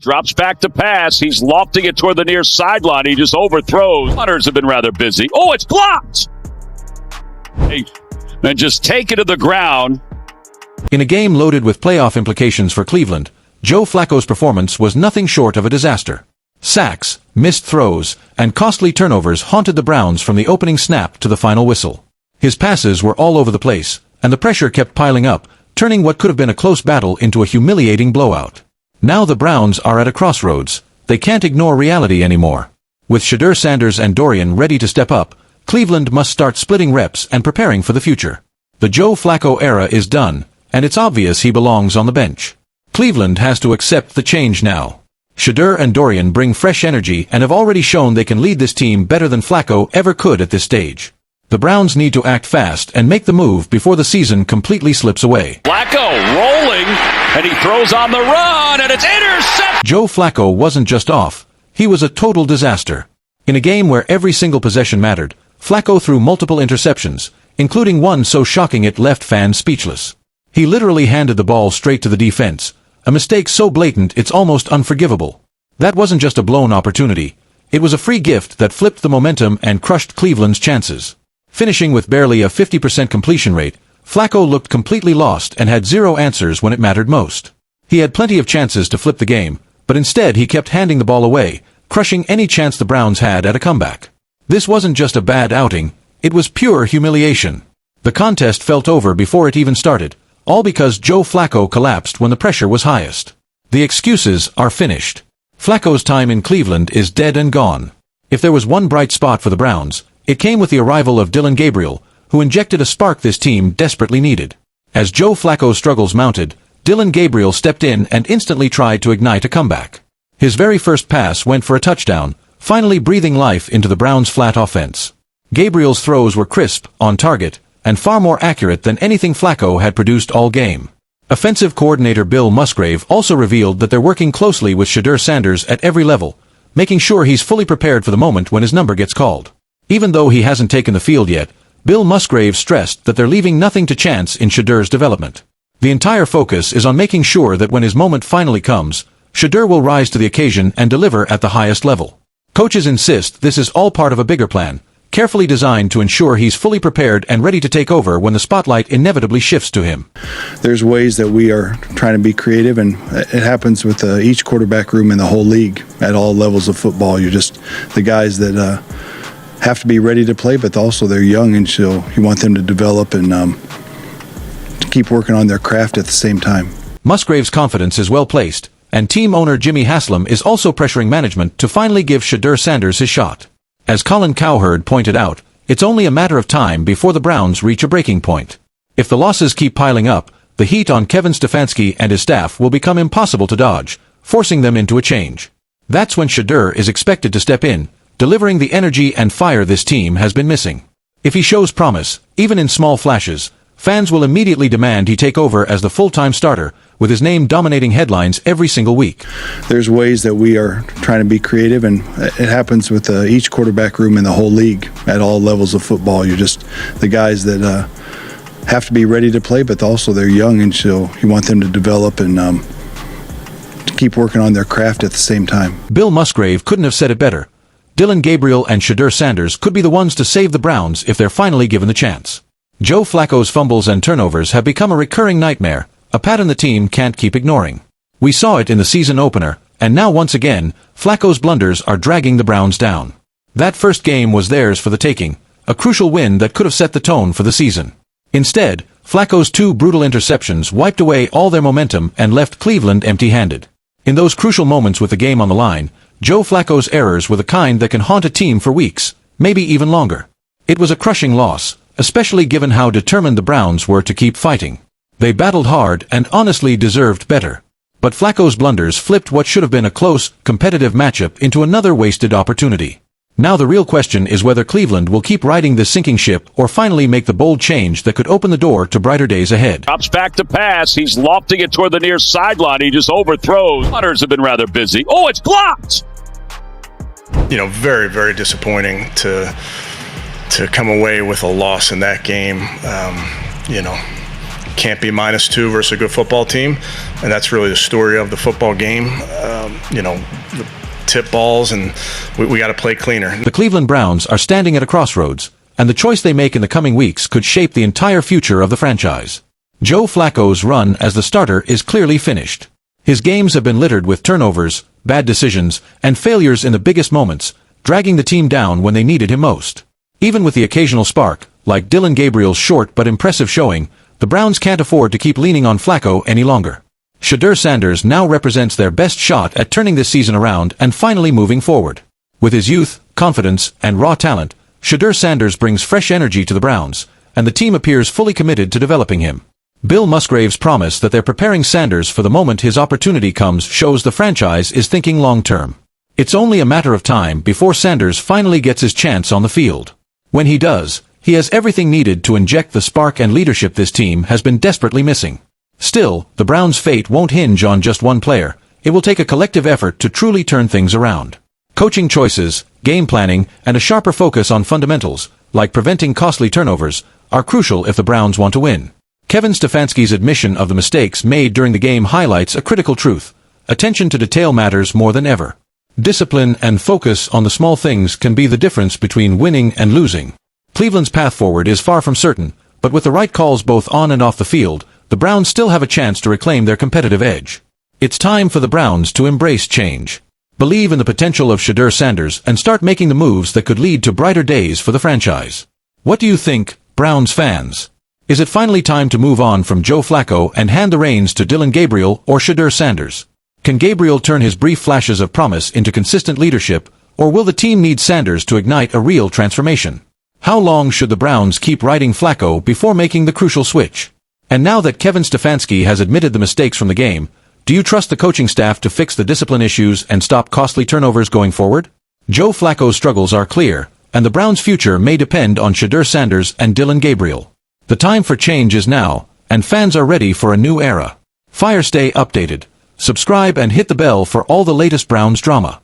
Drops back to pass. He's lofting it toward the near sideline. He just overthrows. Hunters have been rather busy. Oh, it's blocked! And just take it to the ground. In a game loaded with playoff implications for Cleveland, Joe Flacco's performance was nothing short of a disaster. Sacks, missed throws, and costly turnovers haunted the Browns from the opening snap to the final whistle. His passes were all over the place, and the pressure kept piling up, turning what could have been a close battle into a humiliating blowout. Now the Browns are at a crossroads. They can't ignore reality anymore. With Shedeur Sanders and Dorian ready to step up, Cleveland must start splitting reps and preparing for the future. The Joe Flacco era is done, and it's obvious he belongs on the bench. Cleveland has to accept the change now. Shedeur and Dorian bring fresh energy and have already shown they can lead this team better than Flacco ever could at this stage. The Browns need to act fast and make the move before the season completely slips away. Flacco rolling, and he throws on the run, and it's intercepted. Joe Flacco wasn't just off, he was a total disaster. In a game where every single possession mattered, Flacco threw multiple interceptions, including one so shocking it left fans speechless. He literally handed the ball straight to the defense, a mistake so blatant it's almost unforgivable. That wasn't just a blown opportunity, it was a free gift that flipped the momentum and crushed Cleveland's chances. Finishing with barely a 50% completion rate, Flacco looked completely lost and had zero answers when it mattered most. He had plenty of chances to flip the game, but instead he kept handing the ball away, crushing any chance the Browns had at a comeback. This wasn't just a bad outing, it was pure humiliation. The contest felt over before it even started, all because Joe Flacco collapsed when the pressure was highest. The excuses are finished. Flacco's time in Cleveland is dead and gone. If there was one bright spot for the Browns, it came with the arrival of Dillon Gabriel, who injected a spark this team desperately needed. As Joe Flacco's struggles mounted, Dillon Gabriel stepped in and instantly tried to ignite a comeback. His very first pass went for a touchdown, finally breathing life into the Browns' flat offense. Gabriel's throws were crisp, on target, and far more accurate than anything Flacco had produced all game. Offensive coordinator Bill Musgrave also revealed that they're working closely with Shedeur Sanders at every level, making sure he's fully prepared for the moment when his number gets called. Even though he hasn't taken the field yet, Bill Musgrave stressed that they're leaving nothing to chance in Shedeur's development. The entire focus is on making sure that when his moment finally comes, Shedeur will rise to the occasion and deliver at the highest level. Coaches insist this is all part of a bigger plan, carefully designed to ensure he's fully prepared and ready to take over when the spotlight inevitably shifts to him. There's ways that we are trying to be creative, and it happens with each quarterback room in the whole league at all levels of football. You're just the guys that have to be ready to play, but also they're young, and so you want them to develop and to keep working on their craft at the same time. Musgrave's confidence is well placed, and team owner Jimmy Haslam is also pressuring management to finally give Shedeur Sanders his shot. As Colin Cowherd pointed out, it's only a matter of time before the Browns reach a breaking point. If the losses keep piling up, the heat on Kevin Stefanski and his staff will become impossible to dodge, forcing them into a change. That's when Shedeur is expected to step in, delivering the energy and fire this team has been missing. If he shows promise, even in small flashes, fans will immediately demand he take over as the full-time starter, with his name dominating headlines every single week. There's ways that we are trying to be creative, and it happens with each quarterback room in the whole league at all levels of football. You're just the guys that have to be ready to play, but also they're young, and so you want them to develop and to keep working on their craft at the same time. Bill Musgrave couldn't have said it better. Dillon Gabriel and Shedeur Sanders could be the ones to save the Browns if they're finally given the chance. Joe Flacco's fumbles and turnovers have become a recurring nightmare, a pattern the team can't keep ignoring. We saw it in the season opener, and now once again, Flacco's blunders are dragging the Browns down. That first game was theirs for the taking, a crucial win that could have set the tone for the season. Instead, Flacco's two brutal interceptions wiped away all their momentum and left Cleveland empty-handed. In those crucial moments with the game on the line, Joe Flacco's errors were the kind that can haunt a team for weeks, maybe even longer. It was a crushing loss, especially given how determined the Browns were to keep fighting. They battled hard and honestly deserved better. But Flacco's blunders flipped what should have been a close, competitive matchup into another wasted opportunity. Now the real question is whether Cleveland will keep riding this sinking ship or finally make the bold change that could open the door to brighter days ahead. Drops back to pass. He's lofting it toward the near sideline. He just overthrows. Hunters have been rather busy. Oh, it's blocked! Very, very disappointing to come away with a loss in that game. can't be -2 versus a good football team, and that's really the story of the football game. The tip balls, and we got to play cleaner. The Cleveland Browns are standing at a crossroads, and the choice they make in the coming weeks could shape the entire future of the franchise. Joe Flacco's run as the starter is clearly finished. His games have been littered with turnovers, bad decisions, and failures in the biggest moments, dragging the team down when they needed him most. Even with the occasional spark, like Dillon Gabriel's short but impressive showing, the Browns can't afford to keep leaning on Flacco any longer. Shedeur Sanders now represents their best shot at turning this season around and finally moving forward. With his youth, confidence, and raw talent, Shedeur Sanders brings fresh energy to the Browns, and the team appears fully committed to developing him. Bill Musgrave's promise that they're preparing Sanders for the moment his opportunity comes shows the franchise is thinking long-term. It's only a matter of time before Sanders finally gets his chance on the field. When he does, he has everything needed to inject the spark and leadership this team has been desperately missing. Still, the Browns' fate won't hinge on just one player. It will take a collective effort to truly turn things around. Coaching choices, game planning, and a sharper focus on fundamentals, like preventing costly turnovers, are crucial if the Browns want to win. Kevin Stefanski's admission of the mistakes made during the game highlights a critical truth. Attention to detail matters more than ever. Discipline and focus on the small things can be the difference between winning and losing. Cleveland's path forward is far from certain, but with the right calls both on and off the field, the Browns still have a chance to reclaim their competitive edge. It's time for the Browns to embrace change. Believe in the potential of Shedeur Sanders and start making the moves that could lead to brighter days for the franchise. What do you think, Browns fans? Is it finally time to move on from Joe Flacco and hand the reins to Dillon Gabriel or Shedeur Sanders? Can Gabriel turn his brief flashes of promise into consistent leadership, or will the team need Sanders to ignite a real transformation? How long should the Browns keep riding Flacco before making the crucial switch? And now that Kevin Stefanski has admitted the mistakes from the game, do you trust the coaching staff to fix the discipline issues and stop costly turnovers going forward? Joe Flacco's struggles are clear, and the Browns' future may depend on Shedeur Sanders and Dillon Gabriel. The time for change is now, and fans are ready for a new era. Stay updated. Subscribe and hit the bell for all the latest Browns drama.